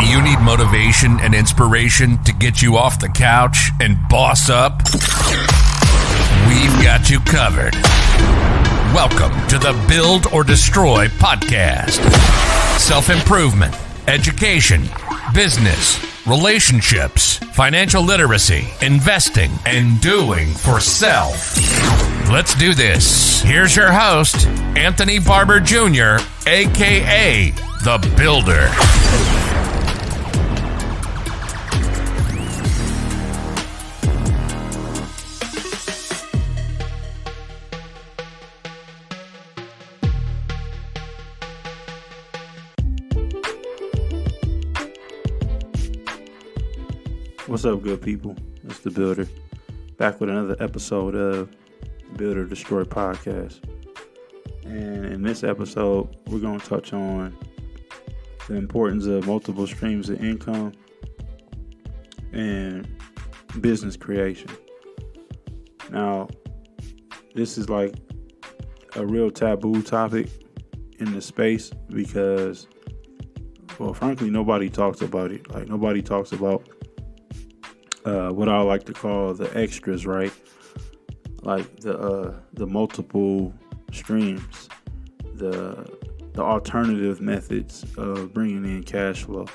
you need motivation and inspiration to get you off the couch and boss up? We've got you covered. Welcome to the Build or Destroy podcast. Self-improvement, education, business, relationships, financial literacy, investing, and doing for self. Let's do this. Here's your host, Anthony Barber Jr., a.k.a. The Builder. What's up, good people? It's The Builder, back with another episode of the Build or Destroy podcast. And in this episode, we're going to touch on the importance of multiple streams of income and business creation. Now, this is like a real taboo topic in the space because, well, frankly, nobody talks about it. Like, nobody talks about what I like to call the extras, right? Like the multiple streams, the alternative methods of bringing in cash flow.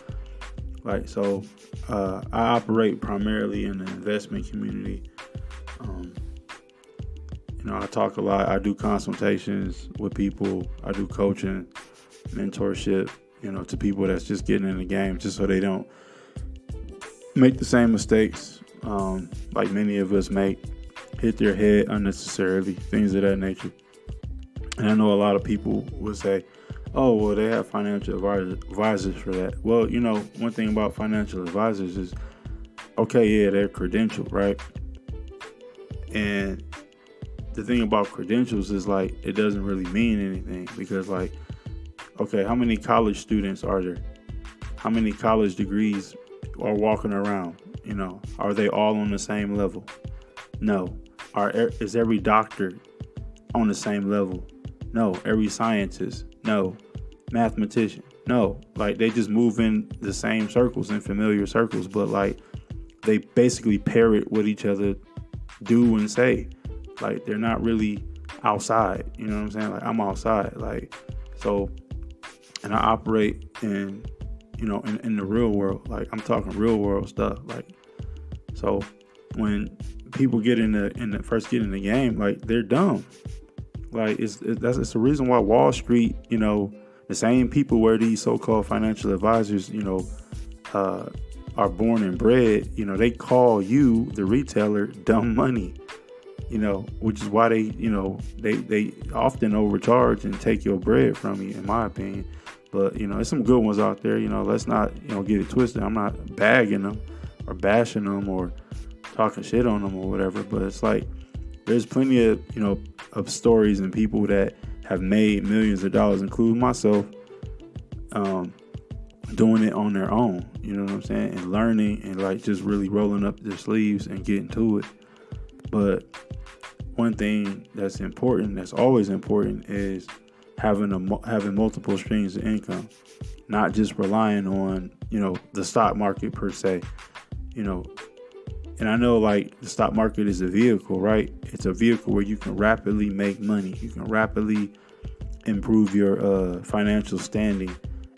Like, so I operate primarily in the investment community. I talk a lot. I do consultations with people. I do coaching, mentorship, to people that's just getting in the game, just so they don't make the same mistakes like many of us make, hit their head unnecessarily, things of that nature. And I know a lot of people would say, oh, well, they have financial advisors for that. Well, one thing about financial advisors is, okay, yeah, they're credentialed, right? And the thing about credentials is, like, it doesn't really mean anything because, like, okay, how many college students are there? How many college degrees are walking around? Are they all on the same level? No. Is every doctor on the same level? No. Every scientist? No. Mathematician? No. Like, they just move in the same circles, in familiar circles, but like they basically parrot what each other do and say. Like, they're not really outside. You know what I'm saying? Like, I'm outside. Like, so, and I operate in the real world. Like, I'm talking real world stuff. Like, so when people get first get in the game, like, they're dumb. Like, it's the reason why Wall Street, the same people where these so-called financial advisors, are born and bred, they call you, the retailer, dumb money, which is why they often overcharge and take your bread from you, in my opinion. But, there's some good ones out there. Let's not, get it twisted. I'm not bagging them or bashing them or talking shit on them or whatever. But it's like, there's plenty of, of stories and people that have made millions of dollars, including myself, doing it on their own. You know what I'm saying? And learning and, like, just really rolling up their sleeves and getting to it. But one thing that's important, that's always important, is having multiple streams of income, not just relying on, the stock market per se, and I know, like, the stock market is a vehicle, right? It's a vehicle where you can rapidly make money. You can rapidly improve your financial standing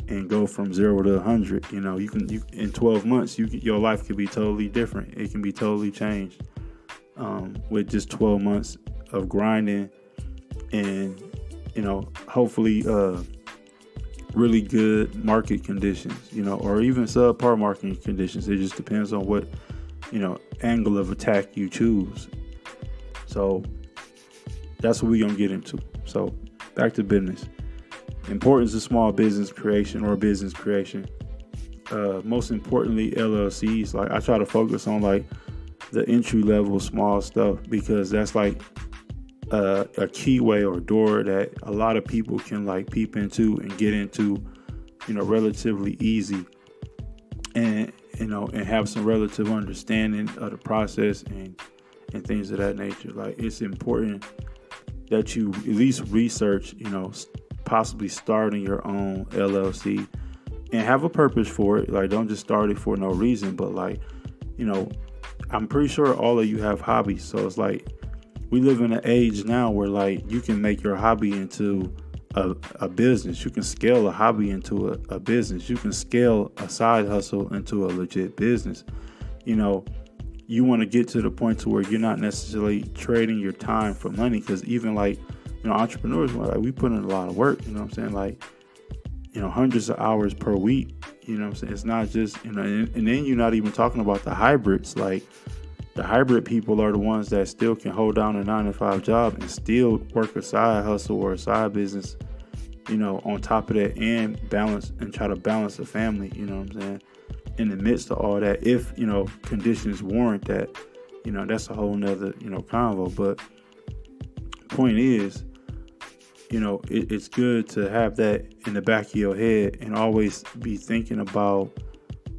and go from 0 to 100. You can in 12 months, your life could be totally different. It can be totally changed with just 12 months of grinding and, hopefully really good market conditions, or even subpar market conditions. It just depends on what, angle of attack you choose. So that's what we're going to get into. So back to business. Importance of small business creation or business creation. Most importantly, LLCs. Like, I try to focus on, like, the entry level small stuff because that's, like, a keyway or door that a lot of people can, like, peep into and get into, relatively easy, and have some relative understanding of the process and things of that nature. Like, it's important that you at least research, possibly starting your own LLC and have a purpose for it. Like, don't just start it for no reason. But like, I'm pretty sure all of you have hobbies. So it's like, we live in an age now where like you can make your hobby into a business. You can scale a hobby into a business. You can scale a side hustle into a legit business. You want to get to the point to where you're not necessarily trading your time for money. Because even like, entrepreneurs, like, we put in a lot of work, you know what I'm saying? Like, hundreds of hours per week, you know what I'm saying? It's not just, and then you're not even talking about the hybrids. Like, the hybrid people are the ones that still can hold down a 9-to-5 job and still work a side hustle or a side business, on top of that, and try to balance a family, you know what I'm saying? In the midst of all that, if, conditions warrant that, that's a whole nother, convo. But point is, it's good to have that in the back of your head and always be thinking about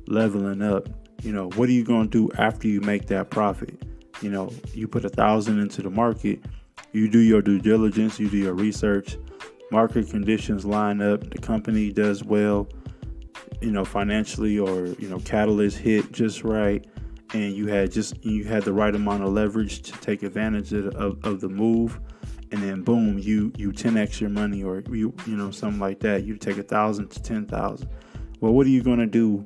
leveling up. What are you going to do after you make that profit? You put 1,000 into the market, you do your due diligence, you do your research, market conditions line up, the company does well, financially, or, catalysts hit just right, and you had the right amount of leverage to take advantage of the move. And then boom, you 10x your money, or something like that. You take 1,000 to 10,000. Well, what are you going to do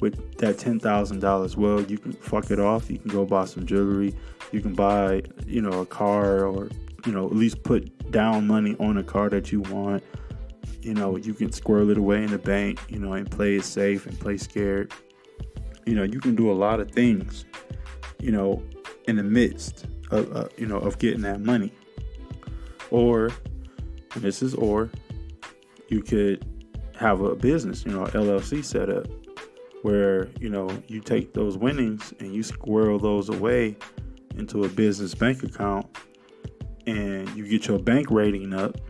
with that $10,000? Well, you can fuck it off. You can go buy some jewelry. You can buy, a car, or, at least put down money on a car that you want. You can squirrel it away in the bank, and play it safe and play scared. You can do a lot of things, in the midst of getting that money. Or you could have a business, LLC set up, where, you take those winnings and you squirrel those away into a business bank account, and you get your bank rating up.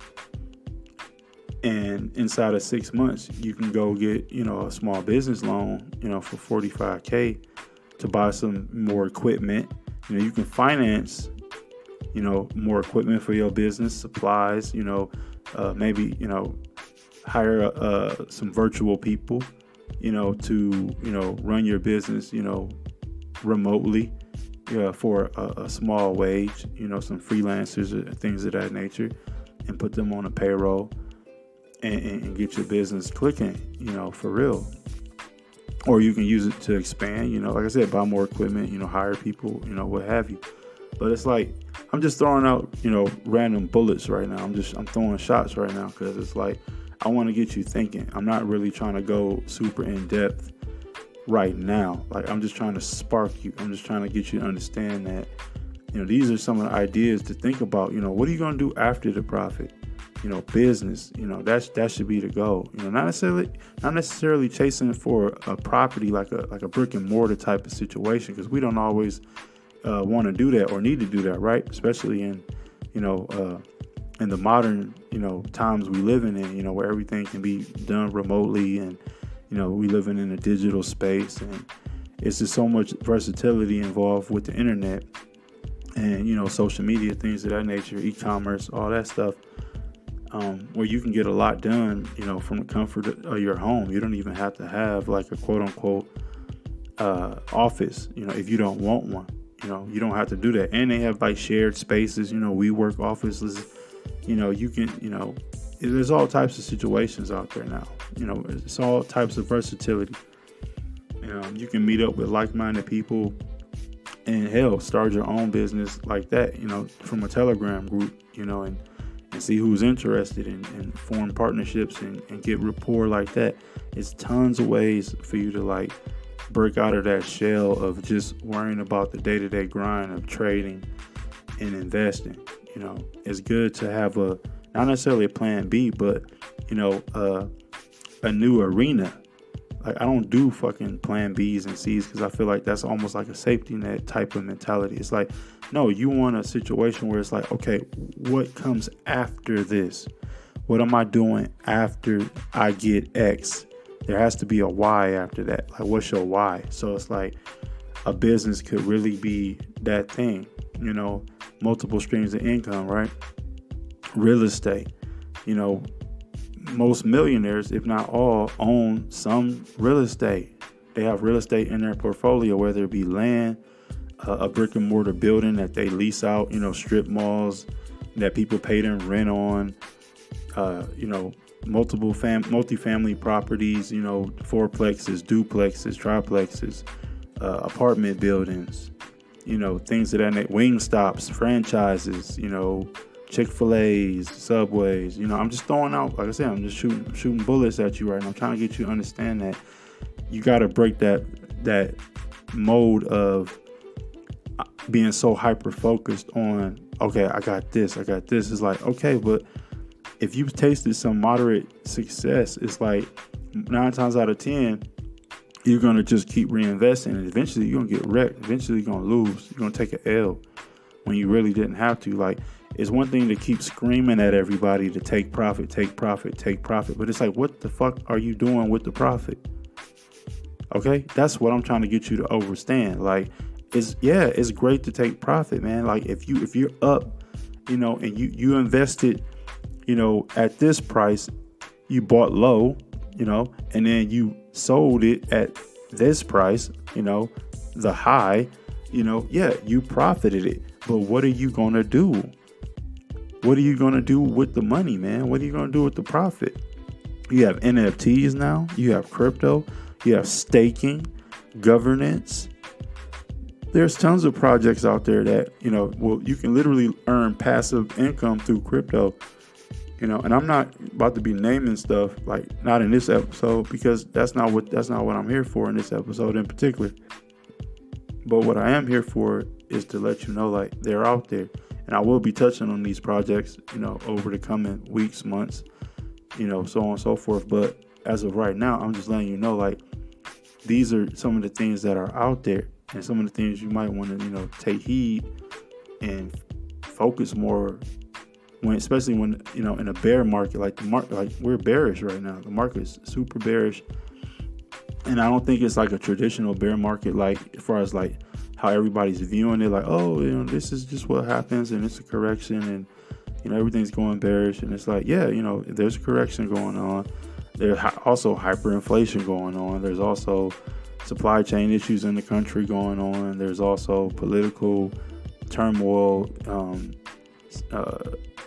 And inside of 6 months, you can go get, a small business loan, for $45,000 to buy some more equipment. You can finance, more equipment for your business, supplies, maybe, hire some virtual people, to, run your business, remotely, for a small wage, some freelancers or things of that nature, and put them on a payroll and get your business clicking, for real. Or you can use it to expand, like I said, buy more equipment, hire people, what have you. But it's like, I'm just throwing out, random bullets right now. I'm throwing shots right now, because it's like, I want to get you thinking. I'm not really trying to go super in depth right now. Like, I'm just trying to spark you. I'm just trying to get you to understand that, these are some of the ideas to think about. What are you going to do after the profit? Business, that should be the goal. Not necessarily chasing for a property like a brick and mortar type of situation, because we don't always want to do that or need to do that, right? Especially in the modern times we live in, where everything can be done remotely, and we living in a digital space, and it's just so much versatility involved with the internet and social media, things of that nature, e-commerce, all that stuff. Where you can get a lot done, from the comfort of your home. You don't even have to have like a quote unquote office, if you don't want one. You don't have to do that. And they have like shared spaces, WeWork offices, you can, there's all types of situations out there now. It's all types of versatility. You can meet up with like-minded people and hell, start your own business like that, from a Telegram group, and see who's interested and form partnerships and get rapport like that. It's tons of ways for you to like break out of that shell of just worrying about the day-to-day grind of trading and investing. It's good to have not necessarily a plan B, but a new arena. Like, I don't do fucking plan B's and C's, because I feel like that's almost like a safety net type of mentality. It's like, no, you want a situation where it's like, okay, what comes after this? What am I doing after I get X? There has to be a Y after that. Like, what's your why? So it's like a business could really be that thing, multiple streams of income, right? Real estate, most millionaires, if not all, own some real estate. They have real estate in their portfolio, whether it be land, a brick and mortar building that they lease out, strip malls that people pay them rent on, multifamily properties, fourplexes, duplexes, triplexes, apartment buildings, things of that nature, wing stops, franchises, Chick-fil-A's, Subways. I'm just throwing out, like I said, I'm just shooting bullets at you right now. I'm trying to get you to understand that you got to break that mode of being so hyper focused on, okay, I got this. It's like, okay, but if you've tasted some moderate success, it's like 9 times out of 10, you're going to just keep reinvesting, and eventually you're going to get wrecked. Eventually you're going to lose. You're going to take an L when you really didn't have to. Like, it's one thing to keep screaming at everybody to take profit. But it's like, what the fuck are you doing with the profit? Okay? That's what I'm trying to get you to understand. Like, it's great to take profit, man. Like, if you're up, and you invested, at this price, you bought low, and then you sold it at this price, the high, you profited it. But what are you going to do? What are you going to do with the money, man? What are you going to do with the profit? You have NFTs now. You have crypto. You have staking, governance. There's tons of projects out there that, you can literally earn passive income through crypto. And I'm not about to be naming stuff, like, not in this episode, because that's not what I'm here for in this episode in particular. But what I am here for is to let you know, like, they're out there. And I will be touching on these projects, over the coming weeks, months, so on and so forth. But as of right now, I'm just letting you know, like, these are some of the things that are out there, and some of the things you might want to, take heed and focus more especially when, in a bear market, like we're bearish right now. The market is super bearish. And I don't think it's like a traditional bear market, like, as far as like how everybody's viewing it, like, oh, this is just what happens, and it's a correction, and everything's going bearish. And it's like, yeah, there's a correction going on. There's also hyperinflation going on. There's also supply chain issues in the country going on. There's also political turmoil,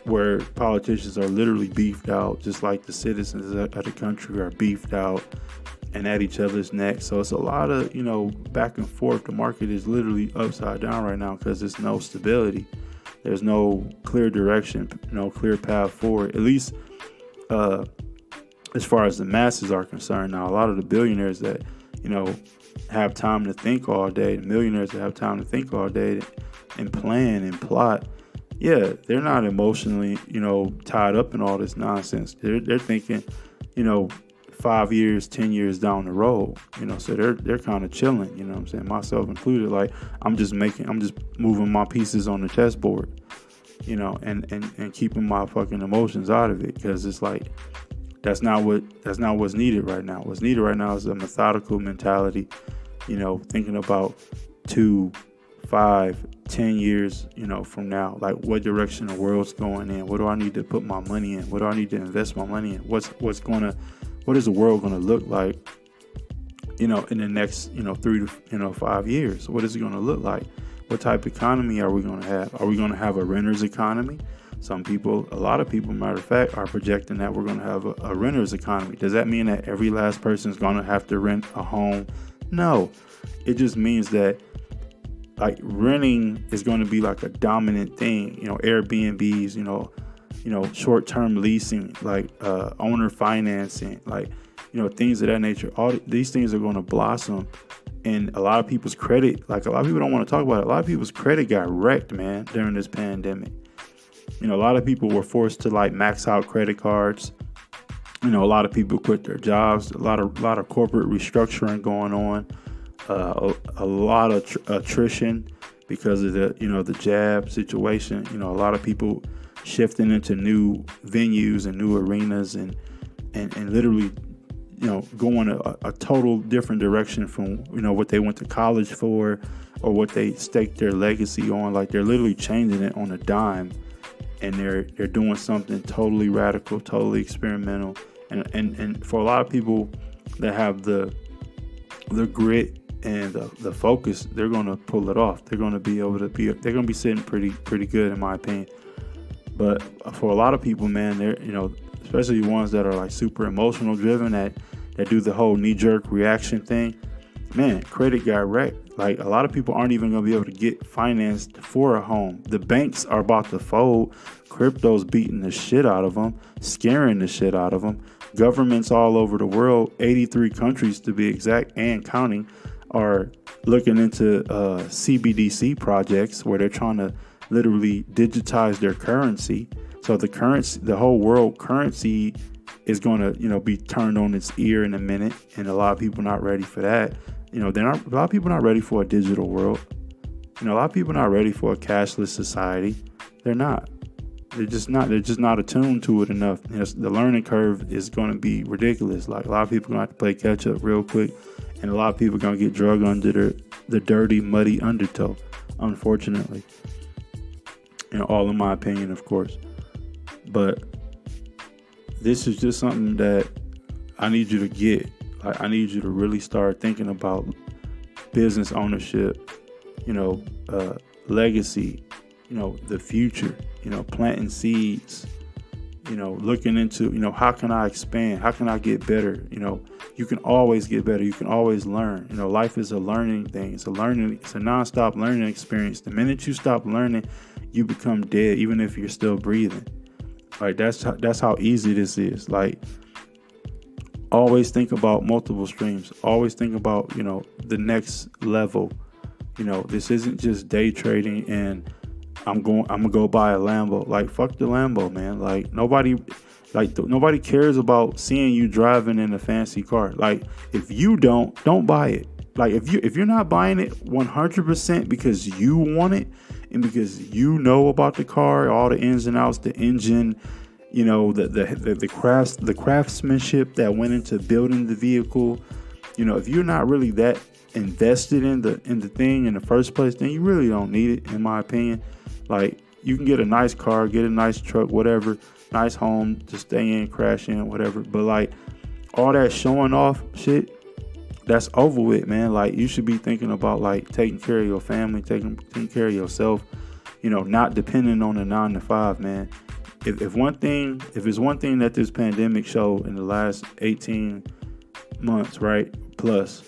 where politicians are literally beefed out, just like the citizens of the country are beefed out and at each other's necks. So it's a lot of, back and forth. The market is literally upside down right now because there's no stability. There's no clear direction, no clear path forward, at least as far as the masses are concerned. Now, a lot of the billionaires that, have time to think all day, the millionaires that have time to think all day and plan and plot, yeah, they're not emotionally, tied up in all this nonsense. They're thinking, 5 years, 10 years down the road, so they're kind of chilling, what I'm saying? Myself included. Like, I'm just moving my pieces on the chessboard, and keeping my fucking emotions out of it, because it's like, that's not what's needed right now. What's needed right now is a methodical mentality, thinking about 2, 5, 10 years, from now, like, what direction the world's going in. What do I need to put my money in? What do I need to invest my money in? What is the world going to look like, in the next, 3 to 5 years? What is it going to look like? What type of economy are we going to have? Are we going to have a renter's economy? A lot of people, matter of fact, are projecting that we're going to have a renter's economy. Does that mean that every last person is going to have to rent a home? No. It just means that, like, renting is going to be like a dominant thing. Airbnbs, short-term leasing, like owner financing, like, things of that nature. All these things are going to blossom. And a lot of people's credit, like, a lot of people don't want to talk about it. A lot of people's credit got wrecked, man, during this pandemic. A lot of people were forced to, like, max out credit cards. A lot of people quit their jobs. A lot of corporate restructuring going on. A lot of attrition because of the jab situation. A lot of people shifting into new venues and new arenas and literally, going a total different direction from, what they went to college for or what they staked their legacy on. Like, they're literally changing it on a dime, and they're doing something totally radical, totally experimental, And for a lot of people that have the grit and the focus, they're going to pull it off. They're going to be sitting pretty good, in my opinion. But for a lot of people, man, they're, especially ones that are like super emotional driven, that do the whole knee-jerk reaction thing, man, credit got wrecked. Like, a lot of people aren't even going to be able to get financed for a home. The banks are about to fold. Crypto's beating the shit out of them, scaring the shit out of them. Governments all over the world, 83 countries to be exact and counting, are looking into CBDC projects where they're trying to literally digitize their currency. So the whole world currency is going to, be turned on its ear in a minute, and a lot of people not ready for that. A lot of people not ready for a digital world. A lot of people not ready for a cashless society. They're not. They're just not attuned to it enough. The learning curve is going to be ridiculous. Like, a lot of people are going to have to play catch up real quick, and a lot of people are going to get drugged under the dirty, muddy undertow, unfortunately. All in my opinion, of course. But this is just something that I need you to get. Like, I need you to really start thinking about business ownership, legacy, the future, planting seeds, looking into, how can I expand? How can I get better? You can always get better. You can always learn. Life is a learning thing. It's a nonstop learning experience. The minute you stop learning, you become dead, even if you're still breathing. Like, that's how easy this is. Like, always think about multiple streams. Always think about, the next level. This isn't just day trading and I'm gonna go buy a Lambo. Like, fuck the Lambo, man. Like, nobody cares about seeing you driving in a fancy car. Like, if you don't buy it. Like, if you're not buying it 100% because you want it and because you know about the car, all the ins and outs, the engine, the craftsmanship that went into building the vehicle, if you're not really that invested in the thing in the first place, then you really don't need it, in my opinion. Like, you can get a nice car, get a nice truck, whatever, nice home to stay in, crash in, whatever. But like, all that showing off shit, that's over with, man. Like, you should be thinking about like taking care of your family, taking care of yourself, not depending on a 9-to-5, man. If it's one thing that this pandemic showed in the last 18 months, right, plus,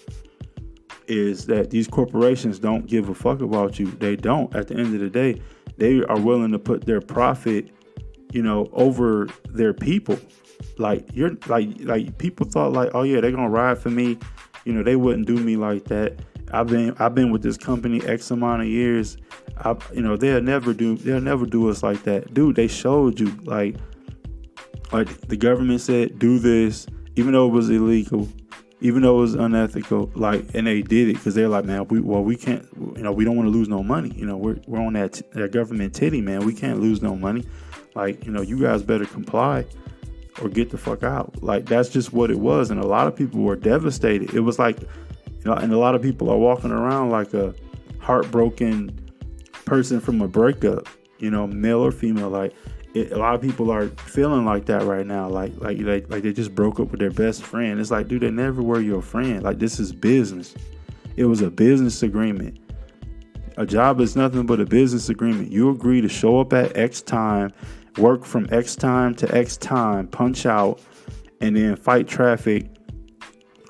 is that these corporations don't give a fuck about you. They don't. At the end of the day, they are willing to put their profit, over their people. Like, you're like people thought like, oh yeah, they're gonna ride for me. They wouldn't do me like that. I've been with this company X amount of years. They'll never do us like that. Dude, they showed you, like the government said, do this, even though it was illegal, even though it was unethical, like, and they did it because they're like, man, we can't, we don't want to lose no money. We're on that government titty, man. We can't lose no money. Like, you guys better comply or get the fuck out. Like, that's just what it was. And a lot of people were devastated. It was like, and a lot of people are walking around like a heartbroken person from a breakup, male or female. Like, a lot of people are feeling like that right now. Like they just broke up with their best friend. It's like, dude, they never were your friend. Like, this is business. It was a business agreement. A job is nothing but a business agreement. You agree to show up at X time, work from X time to X time, punch out, and then fight traffic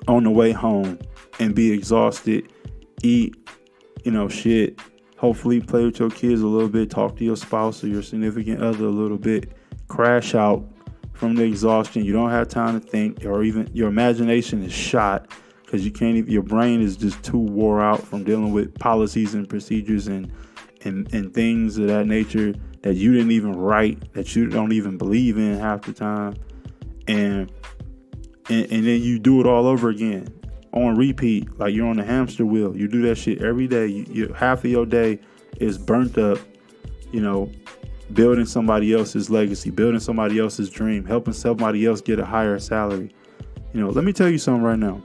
on the way home and be exhausted, eat, shit. Hopefully play with your kids a little bit, talk to your spouse or your significant other a little bit, crash out from the exhaustion. You don't have time to think, or even your imagination is shot because you can't even, your brain is just too wore out from dealing with policies and procedures and things of that nature that you didn't even write, that you don't even believe in half the time. And then you do it all over again on repeat, like you're on a hamster wheel. You do that shit every day. You half of your day is burnt up, building somebody else's legacy, building somebody else's dream, helping somebody else get a higher salary. Let me tell you something right now.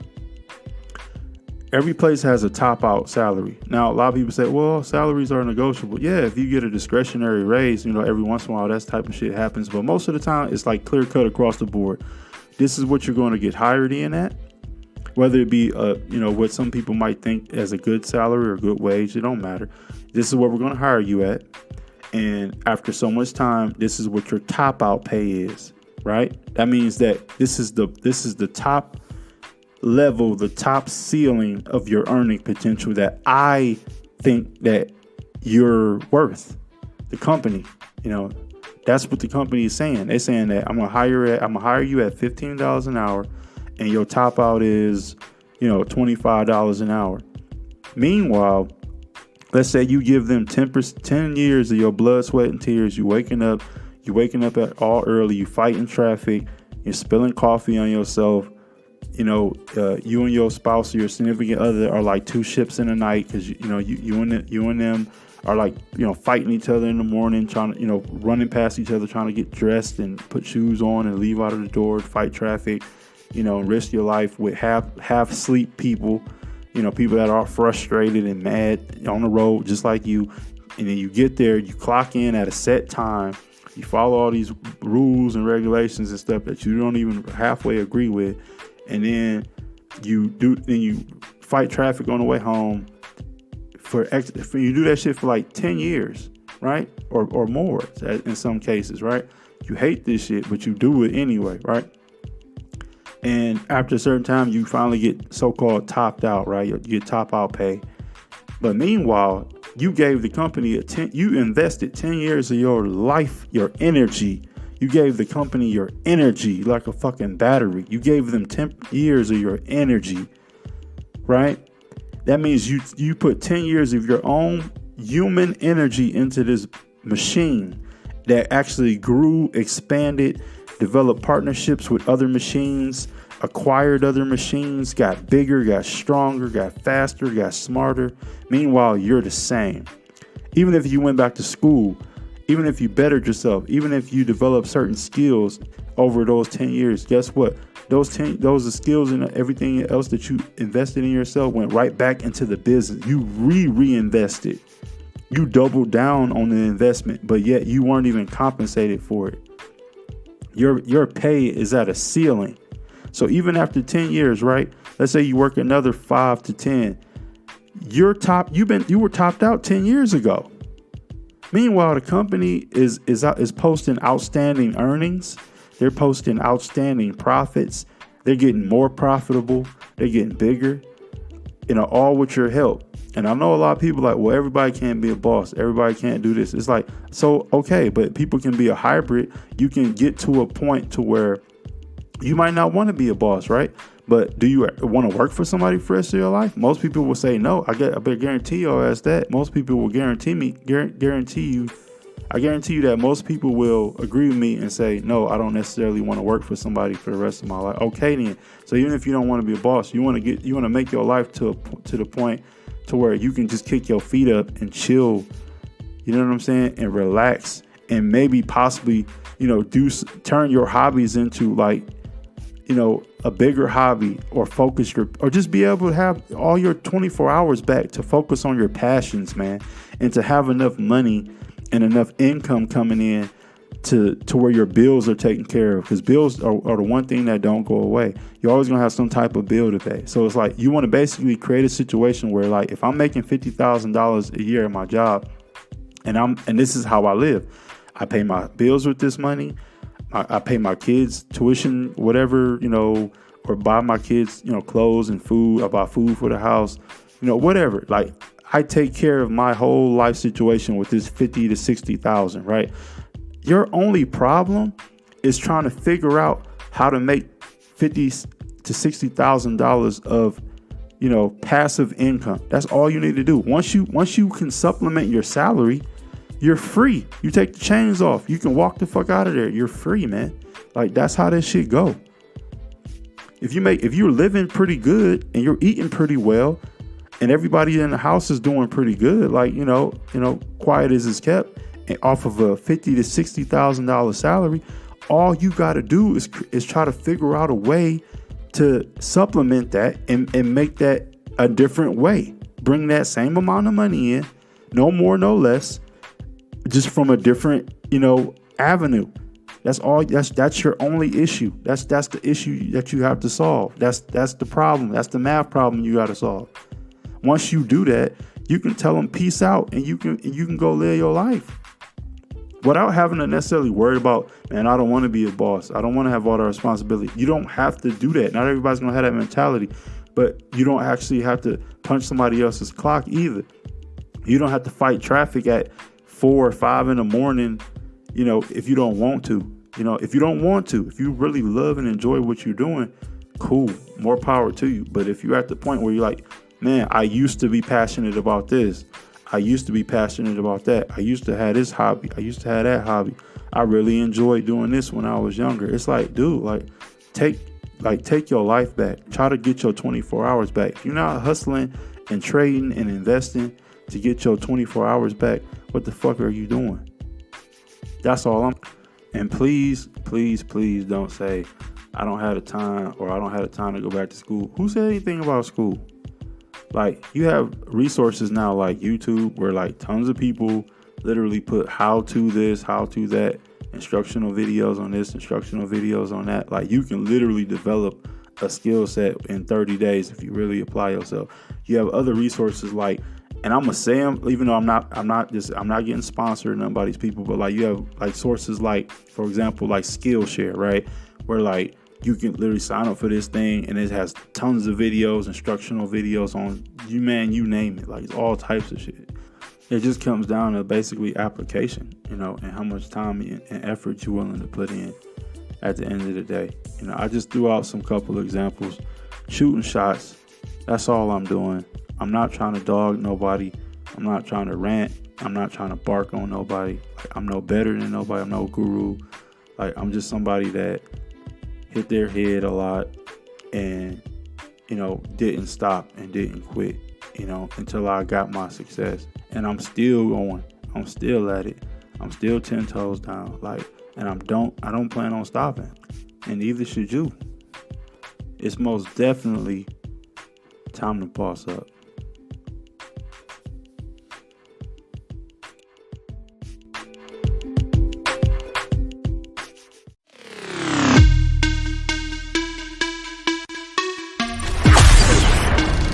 Every place has a top out salary. Now, a lot of people say, well, salaries are negotiable. Yeah, if you get a discretionary raise, every once in a while, that type of shit happens. But most of the time, it's like clear cut across the board. this is what you're going to get hired in at. Whether it be, what some people might think as a good salary or good wage, it don't matter. This is what we're going to hire you at. And after so much time, this is what your top out pay is, right? That means that this is the top level, the top ceiling of your earning potential that I think that you're worth. The company, that's what the company is saying. They're saying that I'm gonna hire you at $15 an hour, and your top out is, $25 an hour. Meanwhile, let's say you give them 10 years of your blood, sweat, and tears. You waking up at all early. You fighting traffic. You're spilling coffee on yourself. You and your spouse or your significant other are like two ships in the night, because you and them are like fighting each other in the morning, trying to running past each other, trying to get dressed and put shoes on and leave out of the door, fight traffic, risk your life with half sleep people, people that are frustrated and mad on the road just like you. And then you get there, you clock in at a set time, you follow all these rules and regulations and stuff that you don't even halfway agree with, and then you fight traffic on the way home. You do that shit for like 10 years, right? Or more in some cases, right? You hate this shit, but you do it anyway, right? And after a certain time, you finally get so-called topped out, right? You get top out pay. But meanwhile, you gave the company you invested 10 years of your life, your energy. You gave the company your energy like a fucking battery. You gave them 10 years of your energy, right? That means you put 10 years of your own human energy into this machine that actually grew, expanded, developed partnerships with other machines, acquired other machines, got bigger, got stronger, got faster, got smarter. Meanwhile, you're the same. Even if you went back to school, even if you bettered yourself, even if you developed certain skills over those 10 years, guess what? Those skills and everything else that you invested in yourself went right back into the business. You reinvested. You doubled down on the investment, but yet you weren't even compensated for it. Your pay is at a ceiling. So even after 10 years, right? Let's say you work another 5 to 10. You were topped out 10 years ago. Meanwhile, the company is posting outstanding earnings. They're posting outstanding profits. They're getting more profitable. They're getting bigger, all with your help. And I know a lot of people like, well, everybody can't be a boss. Everybody can't do this. It's like, so, okay, but people can be a hybrid. You can get to a point to where you might not want to be a boss, right? But do you want to work for somebody for the rest of your life? Most people will say no. I better guarantee your ass that. Most people will guarantee you that most people will agree with me and say, no, I don't necessarily want to work for somebody for the rest of my life. Okay, then. So even if you don't want to be a boss, you want to make your life to the point to where you can just kick your feet up and chill. You know what I'm saying? And relax, and maybe possibly, turn your hobbies into like, a bigger hobby, or or just be able to have all your 24 hours back to focus on your passions, man, and to have enough money and enough income coming in to where your bills are taken care of, because bills are the one thing that don't go away. You're always gonna have some type of bill to pay. So it's like you want to basically create a situation where, like, if I'm making $50,000 a year at my job, and this is how I live, I pay my bills with this money. I pay my kids tuition, whatever, or buy my kids, clothes and food. I buy food for the house, whatever. Like, I take care of my whole life situation with this 50 to 60,000, right? Your only problem is trying to figure out how to make $50 to $60,000 of, passive income. That's all you need to do. Once you can supplement your salary, you're free. You take the chains off. You can walk the fuck out of there. You're free, man. Like, that's how this shit go. If you're living pretty good and you're eating pretty well, and everybody in the house is doing pretty good, like, quiet as is kept, and off of a $50,000 to $60,000 salary, all you got to do is try to figure out a way to supplement that and make that a different way. Bring that same amount of money in, no more, no less, just from a different, avenue. That's all. That's your only issue. That's the issue that you have to solve. That's the problem. That's the math problem you got to solve. Once you do that, you can tell them peace out, and you can go live your life without having to necessarily worry about, man, I don't want to be a boss. I don't want to have all the responsibility. You don't have to do that. Not everybody's gonna have that mentality, but you don't actually have to punch somebody else's clock either. You don't have to fight traffic at 4 or 5 in the morning. If you don't want to, if you don't want to, if you really love and enjoy what you're doing, cool, more power to you. But if you're at the point where you're like, man, I used to be passionate about this, I used to be passionate about that, I used to have this hobby, I used to have that hobby, I really enjoyed doing this when I was younger. It's like, dude, take your life back. Try to get your 24 hours back. If you're not hustling and trading and investing to get your 24 hours back, what the fuck are you doing? That's all And please, please, please don't say, I don't have the time, or I don't have the time to go back to school. Who said anything about school? Like, you have resources now like YouTube where like tons of people literally put how to this, how to that, instructional videos on this, instructional videos on that. Like, you can literally develop a skill set in 30 days if you really apply yourself. You have other resources like, and I'm gonna say them, even though I'm not getting sponsored, none by these people, but like, you have like sources like, for example, like Skillshare, right? Where like you can literally sign up for this thing and it has tons of videos, instructional videos on you name it. Like, it's all types of shit. It just comes down to basically application, and how much time and effort you're willing to put in at the end of the day. I just threw out some couple of examples. Shooting shots, that's all I'm doing. I'm not trying to dog nobody. I'm not trying to rant. I'm not trying to bark on nobody. Like, I'm no better than nobody. I'm no guru. Like, I'm just somebody that hit their head a lot and, didn't stop and didn't quit, until I got my success. And I'm still going. I'm still at it. I'm still 10 toes down. And I don't plan on stopping. And neither should you. It's most definitely time to boss up.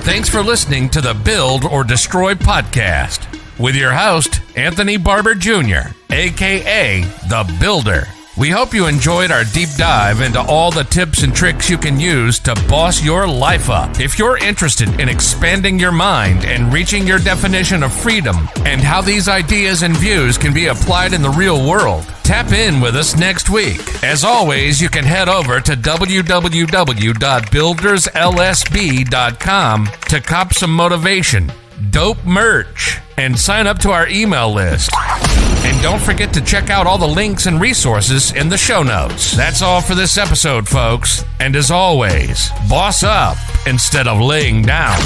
Thanks for listening to the Build or Destroy podcast with your host, Anthony Barber Jr., a.k.a. The Builder. We hope you enjoyed our deep dive into all the tips and tricks you can use to boss your life up. If you're interested in expanding your mind and reaching your definition of freedom and how these ideas and views can be applied in the real world, tap in with us next week. As always, you can head over to www.builderslsb.com to cop some motivation, dope merch, and sign up to our email list. And don't forget to check out all the links and resources in the show notes. That's all for this episode, folks. And as always, boss up instead of laying down.